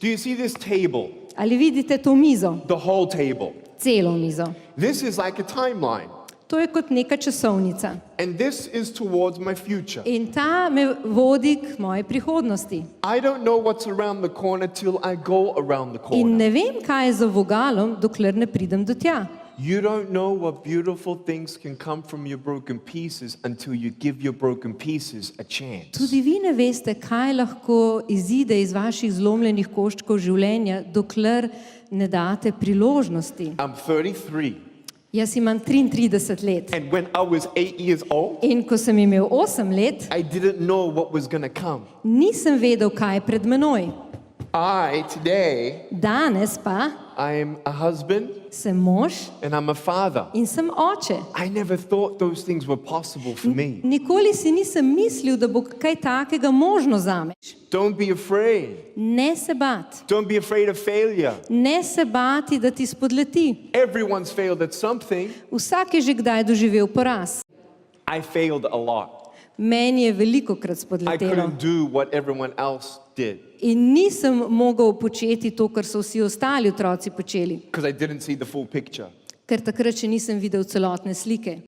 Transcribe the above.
Do you see this table? Ali vidite to mizo? The whole table. Celo mizo. This is like a timeline. To je kot neka časovnica. And this is towards my future. In ta me vodi k moji prihodnosti. I don't know what's around the corner till I go around the In corner. ne vem, kaj je za vogalom, dokler ne pridem do tja. You don't know what beautiful things can come from your broken pieces until you give your broken pieces a chance. Tudi vi ne veste, kaj lahko izide iz vaših zlomljenih koščkov življenja, dokler ne date priložnosti. I'm 33. Jaz imam 33 let. And when I was 8 years old, In ko sem imel 8 let, I didn't know what was going to come. nisem vedel, kaj je pred menoj. Today, Danes pa I'm a husband sem mož and I'm a father. in sem oče. I never thought those things were possible for me. Nikoli si nisem mislil, da bo kaj takega možno zame. Don't be afraid. Ne se bati. Don't be afraid of failure. Ne se bati, da ti spodleti. Everyone's failed at something. Vsak je že kdaj doživel poraz. I failed a lot. Meni je velikokrat I spodletelo. couldn't do what everyone else did In nisem mogel početi to, kar so vsi ostali otroci počeli, because I didn't see the full picture. ker takrat še nisem videl celotne slike.